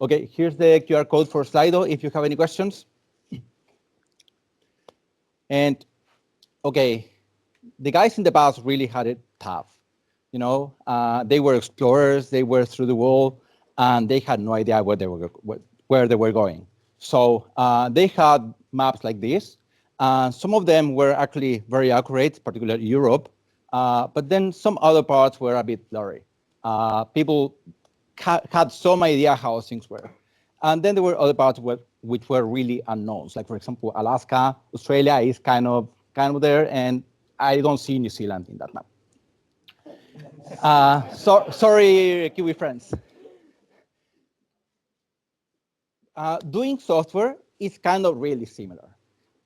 Okay, here's the QR code for Slido if you have any questions. And okay, the guys in the past really had it tough. You know, they were explorers, they were through the world, and they had no idea where they were going. So they had maps like this. Some of them were actually very accurate, particularly Europe, but then some other parts were a bit blurry. People had some idea how things were. And then there were other parts which were really unknowns. Like, for example, Alaska, Australia is kind of there, and I don't see New Zealand in that map. Sorry, Kiwi friends. Doing software is kind of really similar.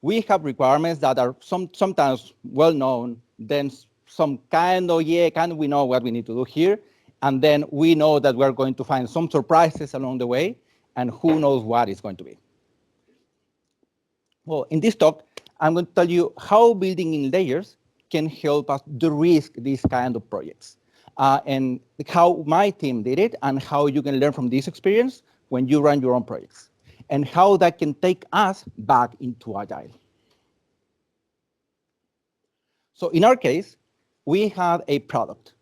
We have requirements that are sometimes well known, then some kind of, we know what we need to do here, and then we know that we're going to find some surprises along the way, and who knows what it's going to be. Well, in this talk, I'm going to tell you how building in layers can help us de-risk these kind of projects, and how my team did it, and how you can learn from this experience when you run your own projects, and how that can take us back into Agile. So in our case, we have a product,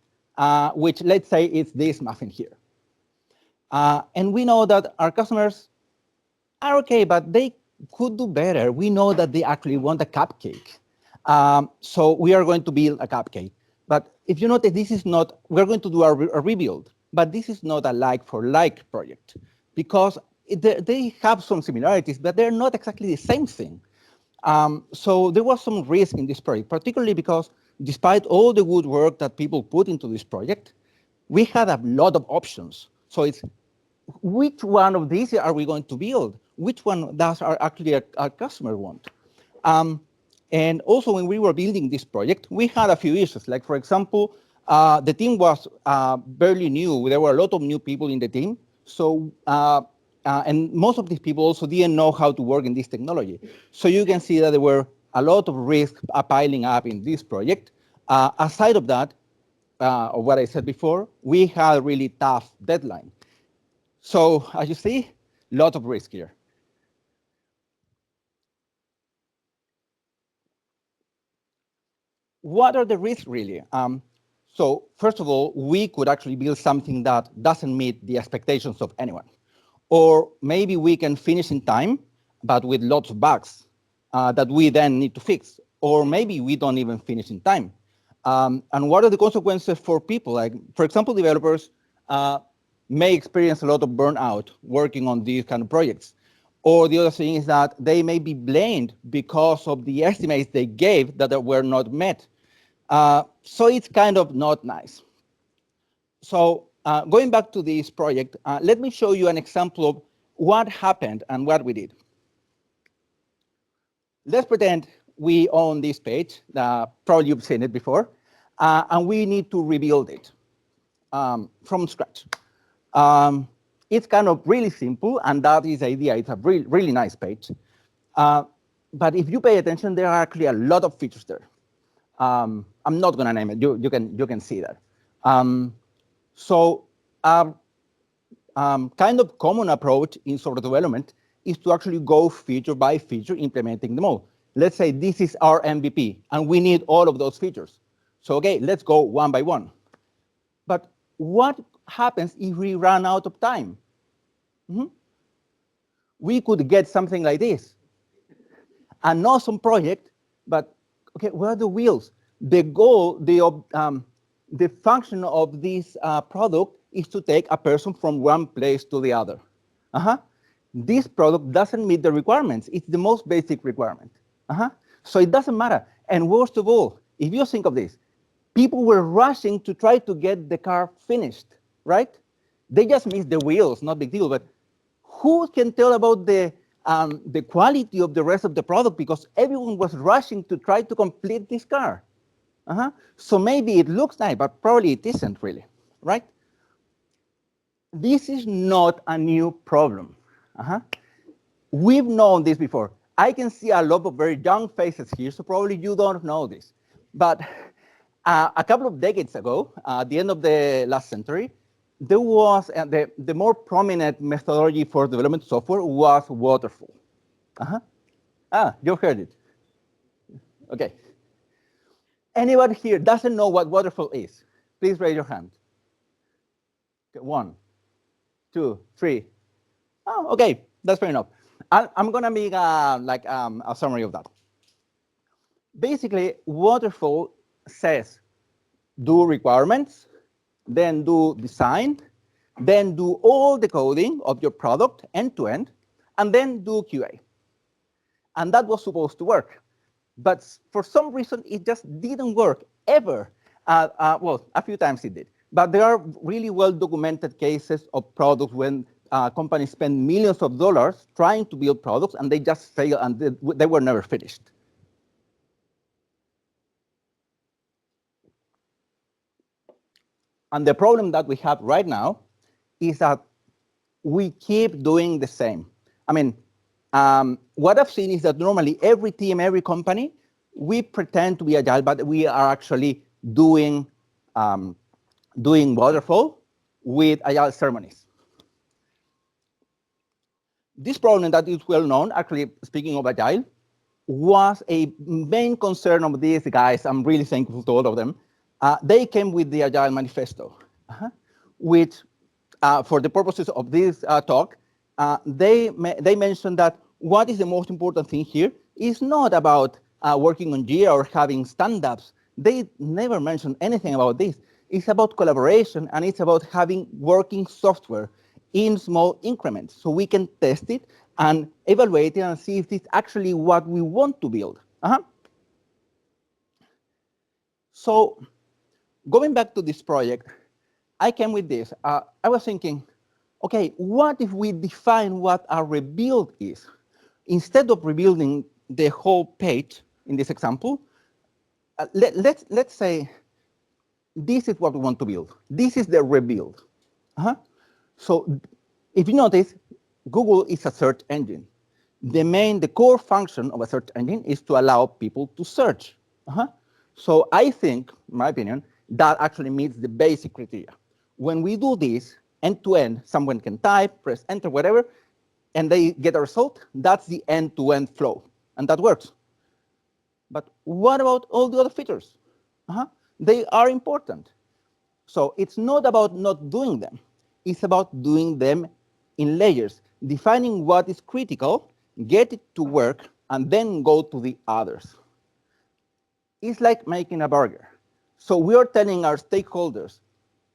which let's say is this muffin here. And we know that our customers are okay, but they could do better. We know that they actually want a cupcake. So we are going to build a cupcake. But if you notice, this is not, we're going to do a rebuild, but this is not a like-for-like project, because they have some similarities, but they're not exactly the same thing. So there was some risk in this project, particularly because despite all the good work that people put into this project, we had a lot of options. So it's, which one of these are we going to build? Which one does our customer want? And also when we were building this project, we had a few issues. Like, for example, the team was barely new. There were a lot of new people in the team. So, and most of these people also didn't know how to work in this technology. So you can see that there were a lot of risks piling up in this project. Aside of that, of what I said before, we had a really tough deadline. So as you see, a lot of risk here. What are the risks really? So first of all, we could actually build something that doesn't meet the expectations of anyone. Or maybe we can finish in time, but with lots of bugs that we then need to fix. Or maybe we don't even finish in time. And what are the consequences for people? Like, for example, developers may experience a lot of burnout working on these kind of projects. Or the other thing is that they may be blamed because of the estimates they gave that were not met. So it's kind of not nice. So going back to this project, let me show you an example of what happened and what we did. Let's pretend we own this page. Probably you've seen it before. And we need to rebuild it from scratch. It's kind of really simple, and that is the idea. It's a really nice page. But if you pay attention, there are actually a lot of features there. I'm not going to name it. You can see that. So kind of common approach in software development is to actually go feature by feature, implementing them all. Let's say this is our MVP, and we need all of those features. So, okay, let's go one by one. But what happens if we run out of time? We could get something like this. An awesome project, but okay, where are the wheels? The goal, the function of this product is to take a person from one place to the other. This product doesn't meet the requirements. It's the most basic requirement. So it doesn't matter. And worst of all, if you think of this, people were rushing to try to get the car finished, right? They just missed the wheels, not big deal. But who can tell about the quality of the rest of the product, because everyone was rushing to try to complete this car? So maybe it looks nice, but probably it isn't really, right? This is not a new problem. We've known this before. I can see a lot of very young faces here, so probably you don't know this. But a couple of decades ago, at the end of the last century, there was the more prominent methodology for development software was waterfall. You heard it. Okay. Anyone here doesn't know what waterfall is? Please raise your hand. Okay, 1, 2, 3. Oh, okay, that's fair enough. I'm gonna make a summary of that. Basically, waterfall says do requirements, then do design, then do all the coding of your product end to end, and then do QA. And that was supposed to work. But for some reason, it just didn't work ever. Well, a few times it did. But there are really well-documented cases of products when companies spend millions of dollars trying to build products, and they just fail, and they were never finished. And the problem that we have right now is that we keep doing the same. I mean, what I've seen is that normally every team, every company, we pretend to be agile, but we are actually doing waterfall with agile ceremonies. This problem that is well known, actually speaking of agile, was a main concern of these guys. I'm really thankful to all of them. They came with the Agile Manifesto, which, for the purposes of this talk, they mentioned that what is the most important thing here is not about working on Jira or having stand-ups. They never mentioned anything about this. It's about collaboration, and it's about having working software in small increments so we can test it and evaluate it and see if it's actually what we want to build. So going back to this project, I came with this. I was thinking, okay, what if we define what a rebuild is? Instead of rebuilding the whole page in this example, let's say this is what we want to build. This is the rebuild. So if you notice, Google is a search engine. The core function of a search engine is to allow people to search. So I think, in my opinion, that actually meets the basic criteria. When we do this end to end, someone can type, press enter, whatever, and they get a result. That's the end-to-end flow, and that works. But what about all the other features? They are important. So it's not about not doing them. It's about doing them in layers, defining what is critical, get it to work, and then go to the others. It's like making a burger. So we are telling our stakeholders,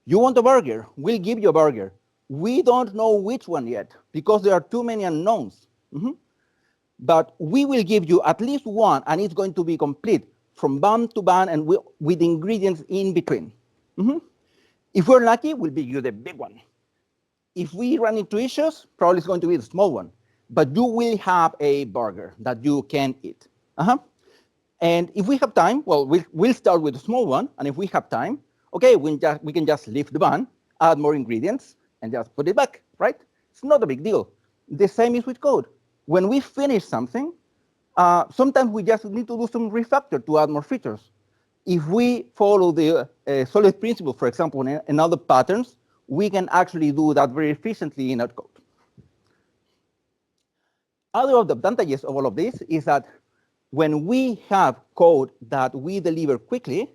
you want a burger? We'll give you a burger. We don't know which one yet because there are too many unknowns. But we will give you at least one, and it's going to be complete from bun to bun and with ingredients in between. If we're lucky, we'll give you the big one. If we run into issues, probably it's going to be the small one. But you will have a burger that you can eat. And if we have time, well, we'll start with the small one. And if we have time, okay, we can just lift the bun, add more ingredients, and just put it back, right? It's not a big deal. The same is with code. When we finish something, sometimes we just need to do some refactor to add more features. If we follow the solid principle, for example, in other patterns, we can actually do that very efficiently in our code. Other of the advantages of all of this is that when we have code that we deliver quickly,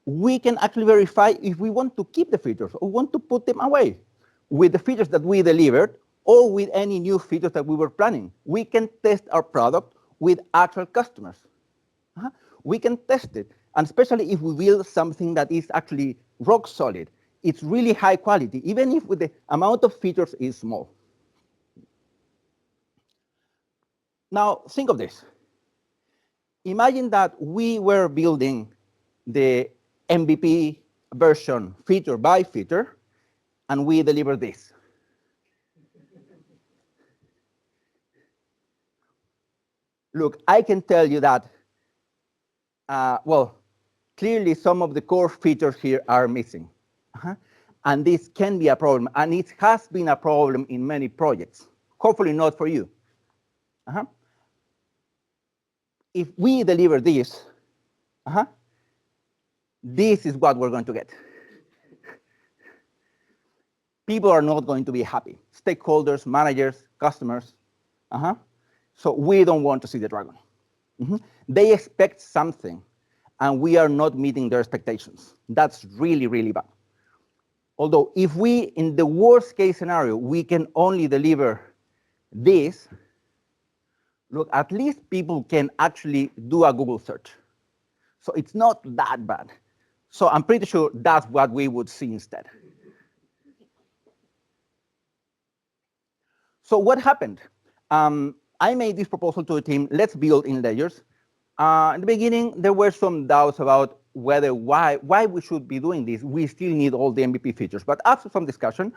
we can actually verify if we want to keep the features or want to put them away. With the features that we delivered or with any new features that we were planning, we can test our product with actual customers. We can test it, and especially if we build something that is actually rock solid. It's really high quality, even if the amount of features is small. Now, think of this. Imagine that we were building the MVP version feature by feature, and we deliver this. Look, I can tell you that, well, clearly some of the core features here are missing. And this can be a problem, and it has been a problem in many projects. Hopefully not for you. If we deliver this, this is what we're going to get. people are not going to be happy. Stakeholders, managers, customers. So we don't want to see the dragon. They expect something, and we are not meeting their expectations. That's really, really bad. Although if we, in the worst case scenario, we can only deliver this, look, at least people can actually do a Google search. So it's not that bad. So I'm pretty sure that's what we would see instead. So what happened? I made this proposal to the team, let's build in layers. In the beginning, there were some doubts about why we should be doing this. We still need all the MVP features. But after some discussion,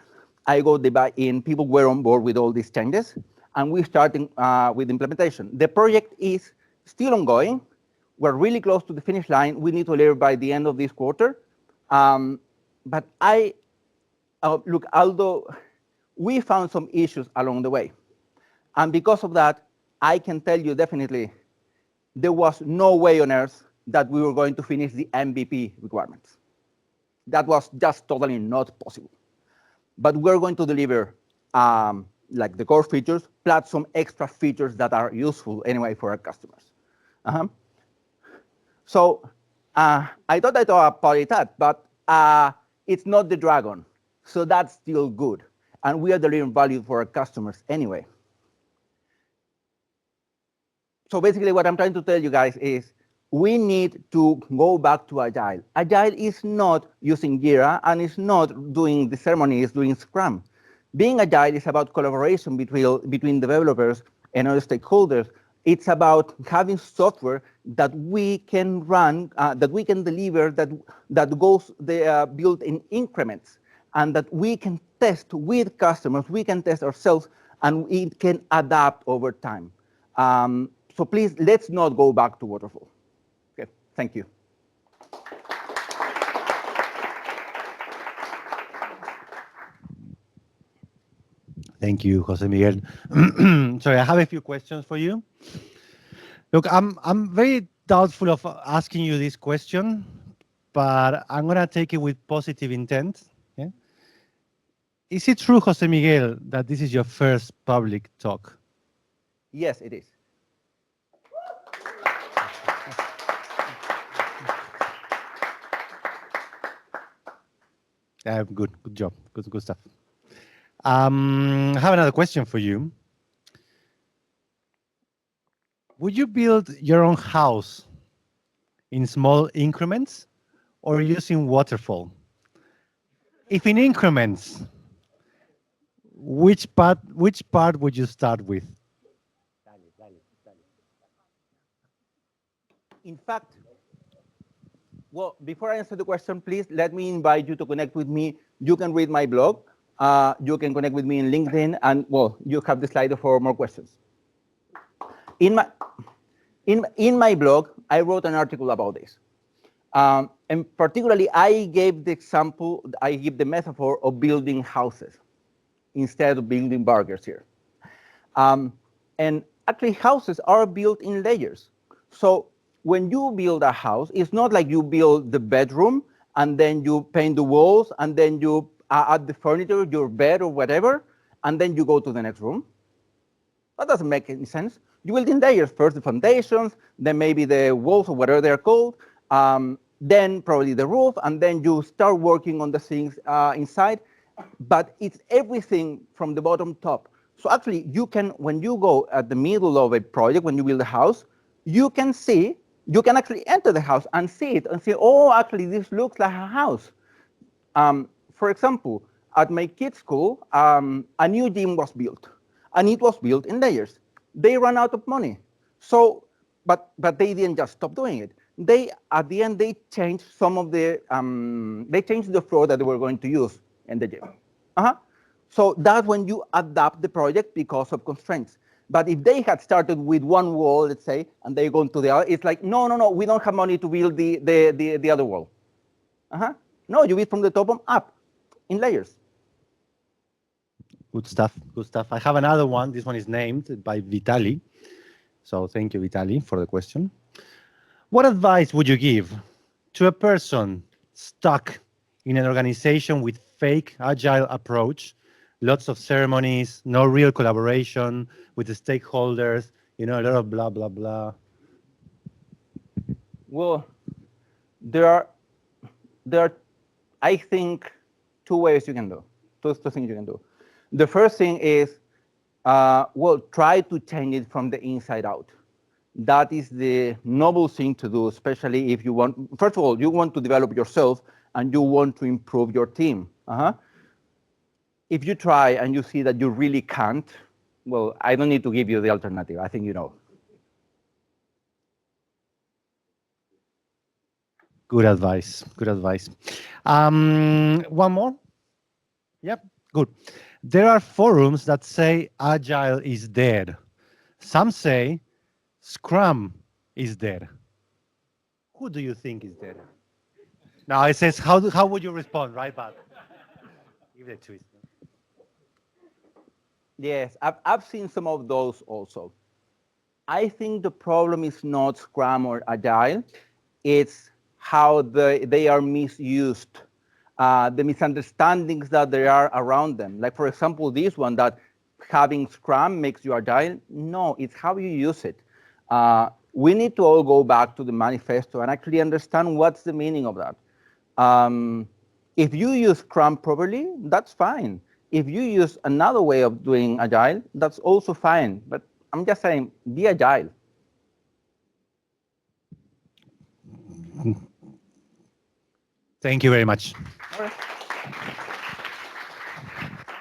I got the buy-in, people were on board with all these changes, and we're starting with implementation. The project is still ongoing. We're really close to the finish line. We need to deliver by the end of this quarter. But look, although we found some issues along the way, and because of that, I can tell you definitely there was no way on earth that we were going to finish the MVP requirements. That was just totally not possible. But we're going to deliver like the core features, plus some extra features that are useful anyway for our customers. So I thought I'd talk about that, but it's not the dragon. So that's still good. And we are delivering value for our customers anyway. So basically what I'm trying to tell you guys is we need to go back to Agile. Agile is not using Jira, and it's not doing the ceremony, it's doing Scrum. Being Agile is about collaboration between developers and other stakeholders. It's about having software that we can run, that we can deliver, that goes built in increments, and that we can test with customers, we can test ourselves, and it can adapt over time. So please, let's not go back to waterfall. Okay, thank you. Thank you, Jose Miguel. Sorry, I have a few questions for you. Look, I'm very doubtful of asking you this question, but I'm gonna take it with positive intent. Yeah? Is it true, Jose Miguel, that this is your first public talk? Yes, it is. Good job, good stuff. I have another question for you. Would you build your own house in small increments or using waterfall? If in increments, which part would you start with? In fact, well, before I answer the question, please let me invite you to connect with me. You can read my blog. You can connect with me in LinkedIn, and well, you have the slide for more questions. In my blog, I wrote an article about this. And particularly, I gave the example, I give the metaphor of building houses instead of building burgers here. And actually, houses are built in layers. So when you build a house, it's not like you build the bedroom and then you paint the walls and then you add the furniture, your bed or whatever, and then you go to the next room. That doesn't make any sense. You build in layers, first the foundations, then maybe the walls or whatever they're called, then probably the roof, and then you start working on the things inside. But it's everything from the bottom top. So actually, you can, when you go at the middle of a project, when you build a house, you can actually enter the house and see it and say, oh, actually, this looks like a house. For example, at my kids' school, a new gym was built, and it was built in layers. They ran out of money, so but they didn't just stop doing it. At the end they changed some of the they changed the floor that they were going to use in the gym. So that's when you adapt the project because of constraints. But if they had started with one wall, let's say, and they go to the other, it's like, no, we don't have money to build the other wall. No, you build from the top up in layers. Good stuff, good stuff. I have another one. This one is named by Vitali. So thank you, Vitali, for the question. What advice would you give to a person stuck in an organization with fake agile approach, lots of ceremonies, no real collaboration with the stakeholders, a lot of blah, blah, blah. Well, there are, I think, two ways you can do, two things you can do. The first thing is, well, try to change it from the inside out. That is the noble thing to do, especially if you want, first of all, you want to develop yourself and you want to improve your team. If you try and you see that you really can't, well, I don't need to give you the alternative. I think you know. Good advice. Good advice. One more? Yep, good. There are forums that say Agile is dead. Some say Scrum is dead. Who do you think is dead? Now it says, how would you respond, right? But give it a twist. Yes, I've seen some of those also. I think the problem is not Scrum or Agile. It's how they are misused, the misunderstandings that there are around them. Like, for example, this one that having Scrum makes you Agile. No, it's how you use it. We need to all go back to the manifesto and actually understand what's the meaning of that. If you use Scrum properly, that's fine. If you use another way of doing Agile, that's also fine. But I'm just saying, be Agile. Thank you very much. All right.